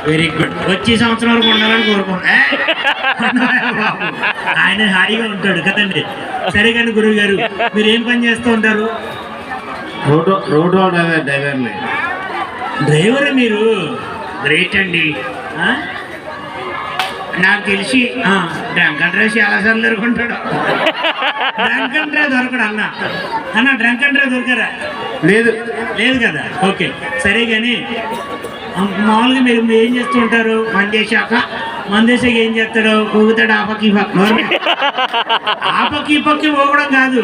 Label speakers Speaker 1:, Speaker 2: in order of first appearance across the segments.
Speaker 1: Very good. వచ్చే సంవత్సరం వరకు ఉండాలని కోరుకుంటా. ఆయన హాయిగా ఉంటాడు కదండి. సరే కానీ గురువు గారు మీరు ఏం పని చేస్తూ ఉంటారు?
Speaker 2: రోడ్ డ్రైవర్ని.
Speaker 1: డ్రైవర్ మీరు? గ్రేట్ అండి. నాకు తెలిసి డ్రంక్ అండ్ డ్రైవ్ చాలాసార్లు దొరుకుంటాడు. డ్రంక్ అండ్ డ్రైవ్ దొరకడు అన్న డ్రంక్ అండ్ డ్రైవ్ దొరకరా?
Speaker 2: లేదు
Speaker 1: లేదు కదా. ఓకే సరే కానీ మామూలుగా మీరు ఏం చేస్తూ ఉంటారు? మందేశాక ఏం చేస్తాడు? ఊగుతాడు ఆపకి పక్కి ఊగడం కాదు,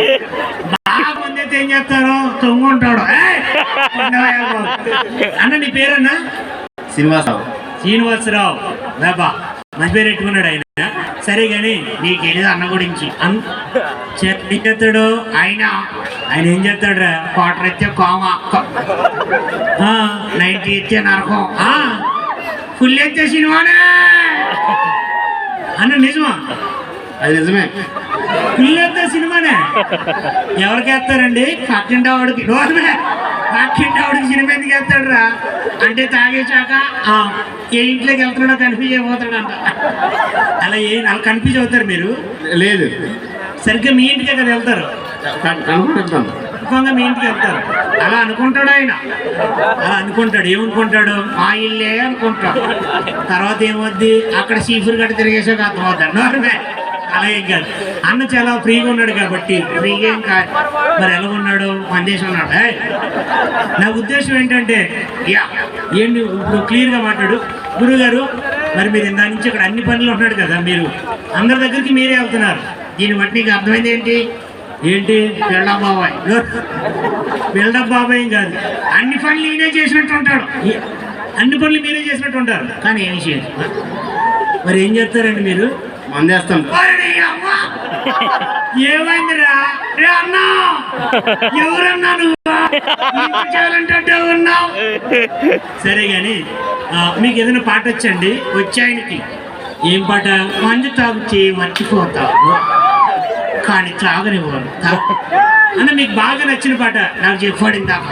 Speaker 1: బాగా మందైతే ఏం చేస్తారు? తొంగుంటాడు. అన్న నీ పేరన్నా? శ్రీనివాసరావు. బాబా మంచి పేరు పెట్టుకున్నాడు ఆయన. సరే కానీ నీకు తెలియదు అన్న గురించి. చేస్తాడు ఆయన ఏం చేస్తాడు? క్వార్టర్ ఎత్తే కోమ, 90 ఎత్తే నరకం, ఫుల్ ఎత్తే సినిమానే అన్న. నిజమా?
Speaker 2: అది నిజమే.
Speaker 1: ఫుల్ ఎత్తే సినిమానే. ఎవరికి వేస్తారండి? పక్కింటి ఆవిడకి. పక్కింటి ఆవిడకి సినిమా ఎందుకు వేస్తాడు రా అంటే తాగేశాక ఏ ఇంట్లోకి వెళ్తున్నాడో కన్ఫ్యూజ్ అయిపోతాడంట. అలా కన్ఫ్యూజ్ అవుతారు మీరు?
Speaker 2: లేదు,
Speaker 1: సరిగ్గా మీ ఇంటికే కదా వెళ్తారు. మీ ఇంటికి వెళ్తారు. అలా అనుకుంటాడు ఆయన. అలా అనుకుంటాడు. ఏమనుకుంటాడు? మా ఇల్లే అనుకుంటాడు. తర్వాత ఏమవుద్ది? అక్కడ సీఫుర్ గడ్డ తిరిగేసాక అర్థమవుతాడు. అలాగే కాదు. అన్న చాలా ఫ్రీగా ఉన్నాడు కాబట్టి. ఫ్రీగా ఏం కాదు మరి. ఎలా ఉన్నాడు? మందేసి ఉన్నాడు. నా ఉద్దేశం ఏంటంటే ఏంటి ఇప్పుడు క్లియర్గా మాట్లాడు గురువు గారు. మరి మీరు దాని నుంచి ఇక్కడ అన్ని పనులు ఉన్నాడు కదా, మీరు అందరి దగ్గరికి మీరే వెళ్తున్నారు. దీన్ని బట్టి నీకు అర్థమైంది ఏంటి? బిల్డప్ బాబాయ్ కాదు, అన్ని పనులు నేనే చేసినట్టు ఉంటాడు. అన్ని పనులు మీరే చేసినట్టు ఉంటారు. కానీ ఏం చేయదు. మరి ఏం చేస్తారండి మీరు?
Speaker 2: మందేస్తాం.
Speaker 1: ఏమైందిరా అన్నా? ఎవరన్నా నువ్వు? ఉన్నావు. సరే గాని మీకు ఏదైనా పాట వచ్చండి? వచ్చాయనికి ఏం పాట? మందు తాగుచ్చి మర్చిపోతావు కానీ తాగనివ్వరు అన్న. మీకు బాగా నచ్చిన పాట నాకు చెప్పాడు ఇందాక.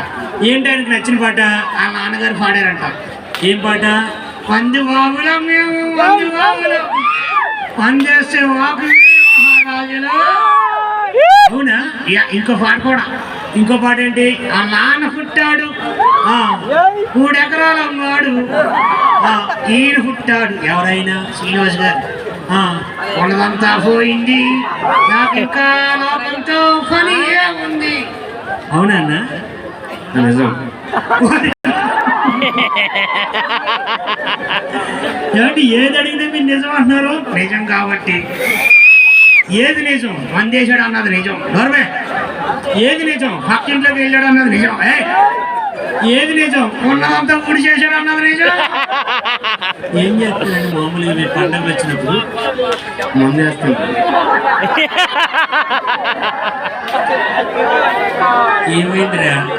Speaker 1: ఏంటి ఆయనకు నచ్చిన పాట? ఆ నాన్నగారు పాడారంట. ఏం పాట? మందు బాబులం మేము, మందు బాబులం, పనిచేస్తే వాకు మహారాజులు. అవునా? ఇంకో పాట కూడా. ఇంకో పాట ఏంటి? ఆ నాన్న పుట్టాడు 3 ఎకరాల వాడు, ఈయన పుట్టాడు. ఎవరైనా? శ్రీనివాస్ గారు. ఉన్నదంతా పోయింది, నాకు ఇంకా లోకంతో పని ఏముంది. అవునా అన్న?
Speaker 2: నిజం.
Speaker 1: ఏమంటే ఏది అడిగితే మీరు నిజం అంటున్నారు? నిజం కాబట్టి. ఏది నిజం? మందేశాడు అన్నది నిజం. నోర్మే. ఏది నిజం? పక్కింట్లోకి వెళ్ళాడు అన్నది నిజం. ఏది నిజం? ఉన్నదంతా పూడి చేశాడు అన్నది నిజం. ఏం చేస్తారండి మామూలుగా మీరు పండుగలు వచ్చినప్పుడు?
Speaker 2: మందేస్తాం.
Speaker 1: ఏమైందిరా?